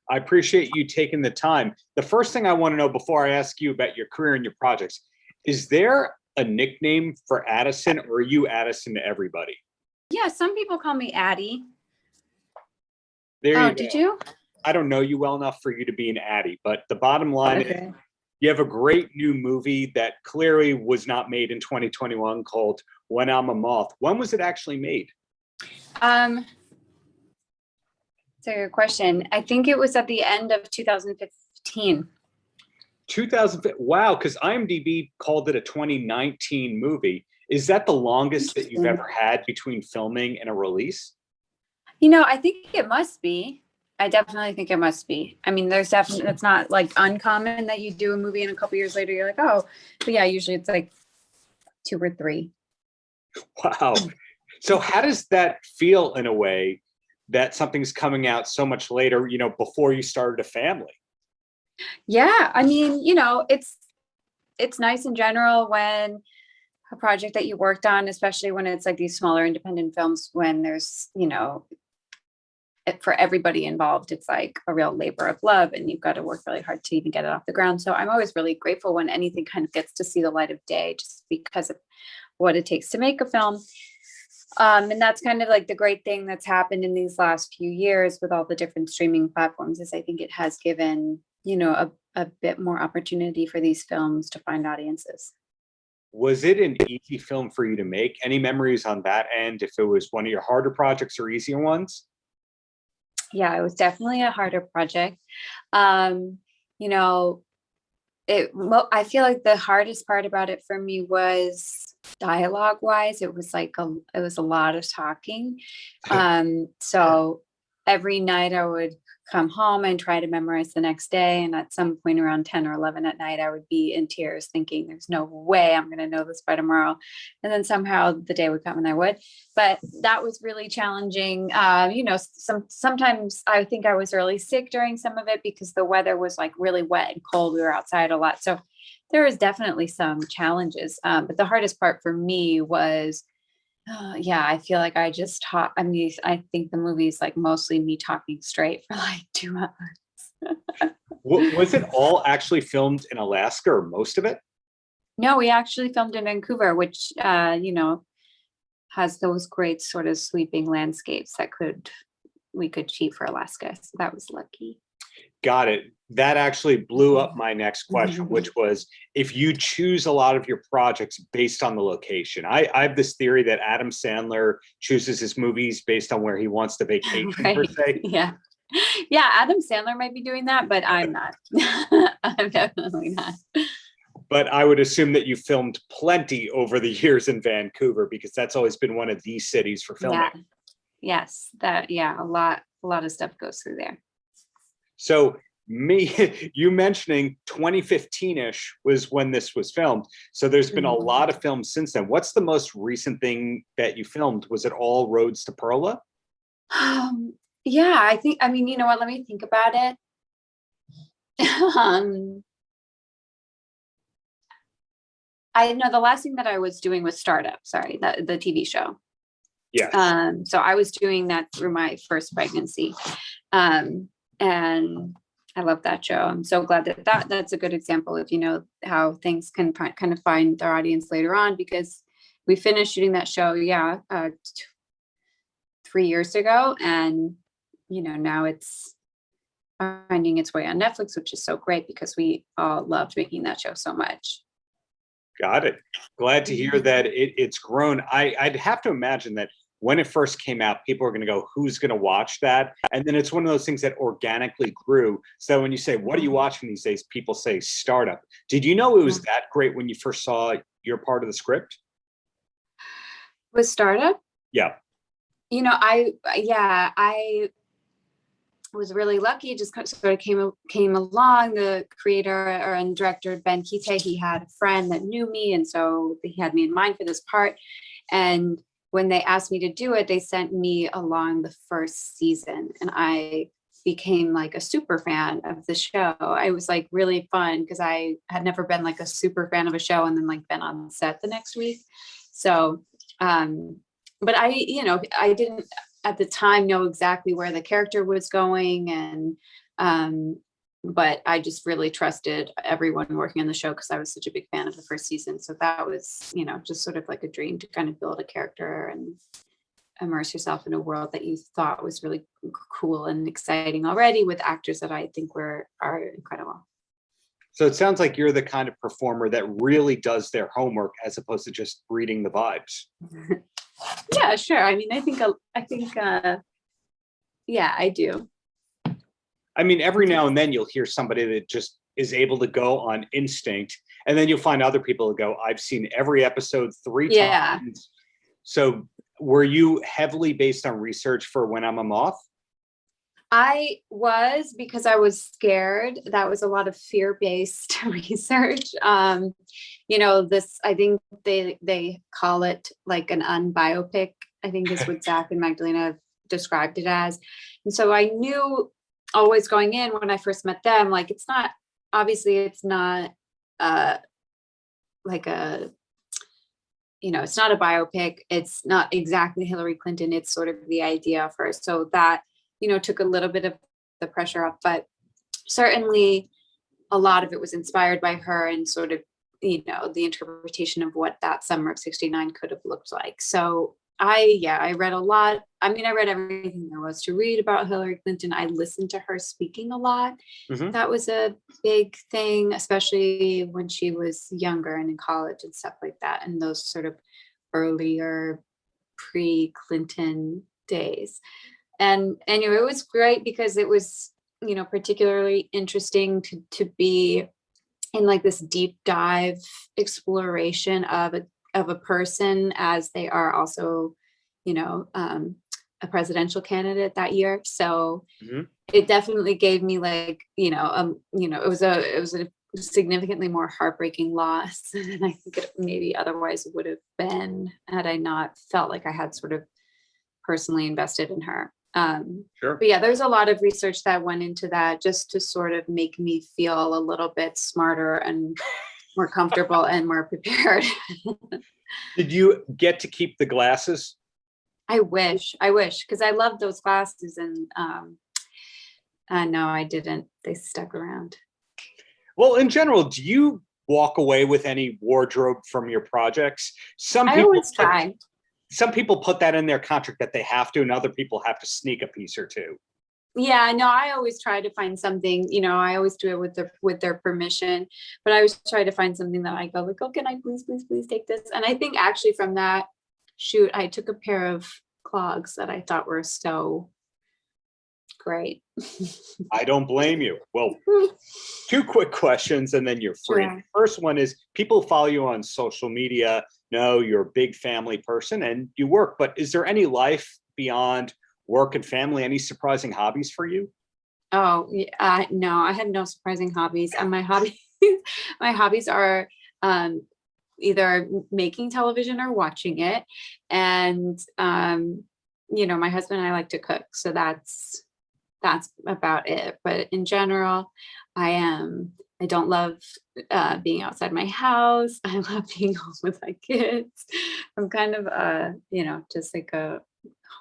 I appreciate you taking the time. The first thing I want to know before I ask you about your career and your projects, is there a nickname for Addison, or are you Addison to everybody? Yeah, some people call me Addie. There you go. Did you? I don't know you well enough for you to be an Addie, but the bottom line is you have a great new movie that clearly was not made in 2021 called When I'm a Moth. When was it actually made? It's a good question. I think it was at the end of 2015. 2000, wow, because IMDb called it a 2019 movie. Is that the longest that you've ever had between filming and a release? I think it must be. I definitely think it must be. I mean, there's definitely, it's not like uncommon that you do a movie and a couple years later you're like, oh, but yeah, usually it's like 2 or 3. Wow. So how does that feel in a way that something's coming out so much later, before you started a family? Yeah, I mean, it's nice in general when a project that you worked on, especially when it's like these smaller independent films, when there's, for everybody involved, it's like a real labor of love and you've got to work really hard to even get it off the ground. So I'm always really grateful when anything kind of gets to see the light of day, just because of what it takes to make a film. And that's kind of like the great thing that's happened in these last few years with all the different streaming platforms, is I think it has given, a bit more opportunity for these films to find audiences. Was it an easy film for you to make? Any memories on that end, if it was one of your harder projects or easier ones? Yeah, it was definitely a harder project. I feel like the hardest part about it for me was dialogue wise. It was a lot of talking. So every night I would come home and try to memorize the next day. And at some point around 10 or 11 at night, I would be in tears thinking there's no way I'm going to know this by tomorrow. And then somehow the day would come and I would. But that was really challenging. Sometimes I think I was really sick during some of it because the weather was like really wet and cold. We were outside a lot. So there was definitely some challenges. But the hardest part for me was I feel like I just talk. I mean, I think the movie's like mostly me talking straight for like 2 hours. Was it all actually filmed in Alaska, or most of it? No, we actually filmed in Vancouver, which, has those great sort of sweeping landscapes that we could cheat for Alaska. So that was lucky. Got it. That actually blew up my next question, which was, if you choose a lot of your projects based on the location. I have this theory that Adam Sandler chooses his movies based on where he wants to vacation, right, per se. Yeah. Yeah, Adam Sandler might be doing that, but I'm not. I'm definitely not. But I would assume that you filmed plenty over the years in Vancouver, because that's always been one of the cities for filming. Yeah. Yes, a lot of stuff goes through there. So you mentioning 2015-ish was when this was filmed. So there's been a lot of films since then. What's the most recent thing that you filmed? Was it all Roads to Perla? Yeah, I mean, you know what, let me think about it. I know the last thing that I was doing was Startup, the TV show. Yeah. So I was doing that through my first pregnancy. And I love that show. I'm so glad that's a good example of, how things can kind of find their audience later on, because we finished shooting that show, 3 years ago. And, now it's finding its way on Netflix, which is so great because we all loved making that show so much. Got it. Glad to hear that it's grown. I'd have to imagine that when it first came out, people are going to go, who's going to watch that? And then it's one of those things that organically grew. So when you say, what are you watching these days? People say Startup. Did you know it was that great when you first saw your part of the script? With Startup? Yeah. I was really lucky. Just sort of came along. The creator and director, Ben Kite, he had a friend that knew me. And so he had me in mind for this part. And when they asked me to do it, they sent me along the first season, and I became like a super fan of the show. It was like really fun because I had never been like a super fan of a show and then like been on set the next week. So, but I didn't at the time know exactly where the character was going, and But I just really trusted everyone working on the show because I was such a big fan of the first season. So that was, just sort of like a dream to kind of build a character and immerse yourself in a world that you thought was really cool and exciting already, with actors that I think are incredible. So it sounds like you're the kind of performer that really does their homework as opposed to just reading the vibes. Yeah, sure. I mean, I think, yeah, I do. I mean, every now and then you'll hear somebody that just is able to go on instinct, and then you'll find other people that go, I've seen every episode 3 times. So were you heavily based on research for When I'm a Moth? I was, because I was scared. That was a lot of fear-based research. I think they call it like an unbiopic, I think is what Zach and Magdalena described it as. And so I knew always going in when I first met them, like, it's not it's not like a, it's not a biopic. It's not exactly Hillary Clinton. It's sort of the idea of her. So that, took a little bit of the pressure off, but certainly a lot of it was inspired by her and sort of, the interpretation of what that summer of '69 could have looked like. So I read a lot. I mean, I read everything there was to read about Hillary Clinton. I listened to her speaking a lot. Mm-hmm. That was a big thing, especially when she was younger and in college and stuff like that, and those sort of earlier pre-Clinton days. And anyway, it was great because it was, particularly interesting to be in like this deep dive exploration of a person, as they are also, a presidential candidate that year. So It definitely gave me like, it was a significantly more heartbreaking loss than I think it maybe otherwise would have been had I not felt like I had sort of personally invested in her. Sure. But yeah, there's a lot of research that went into that just to sort of make me feel a little bit smarter and more comfortable and more prepared. Did you get to keep the glasses? I wish, because I loved those glasses, and no, I didn't. They stuck around. Well, in general, do you walk away with any wardrobe from your projects? I always try. Some people put that in their contract that they have to, and other people have to sneak a piece or two. Yeah, no, I always try to find something, I always do it with their permission, but I always try to find something that I go like, oh, can I please take this? And I think actually from that shoot, I took a pair of clogs that I thought were so great. I don't blame you. Well, 2 quick questions and then you're free. Sure. First one is, people follow you on social media, know you're a big family person and you work, but is there any life beyond work and family? Any surprising hobbies for you? Oh, yeah, no, I have no surprising hobbies. And my hobbies are either making television or watching it. And, my husband and I like to cook. So that's about it. But in general, I don't love being outside my house. I love being home with my kids. I'm kind of, just like a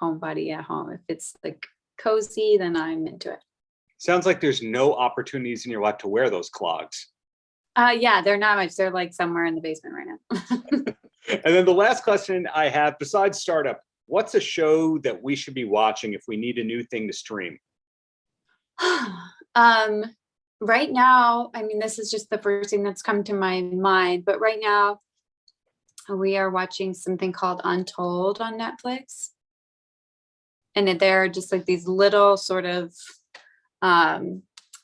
homebody at home. If it's like cozy, then I'm into it. Sounds like there's no opportunities in your life to wear those clogs. Yeah, they're not much. They're like somewhere in the basement right now. And then the last question I have, besides Startup, what's a show that we should be watching if we need a new thing to stream? Right now, I mean, this is just the first thing that's come to my mind, but right now we are watching something called Untold on Netflix. And they're just like these little sort of, I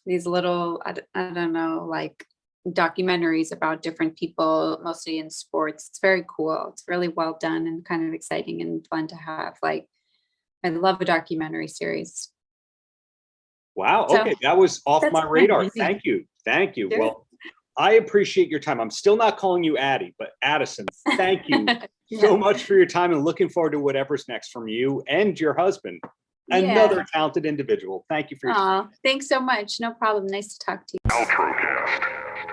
don't know, like documentaries about different people, mostly in sports. It's very cool. It's really well done and kind of exciting and fun to have. Like, I love a documentary series. Wow. Okay. So, that was off my radar. Thank you. Sure. Well, I appreciate your time. I'm still not calling you Addie, but Addison, thank you so much for your time, and looking forward to whatever's next from you and your husband. Another talented individual. Thank you for your time. Thanks so much. No problem. Nice to talk to you. Paltrocast.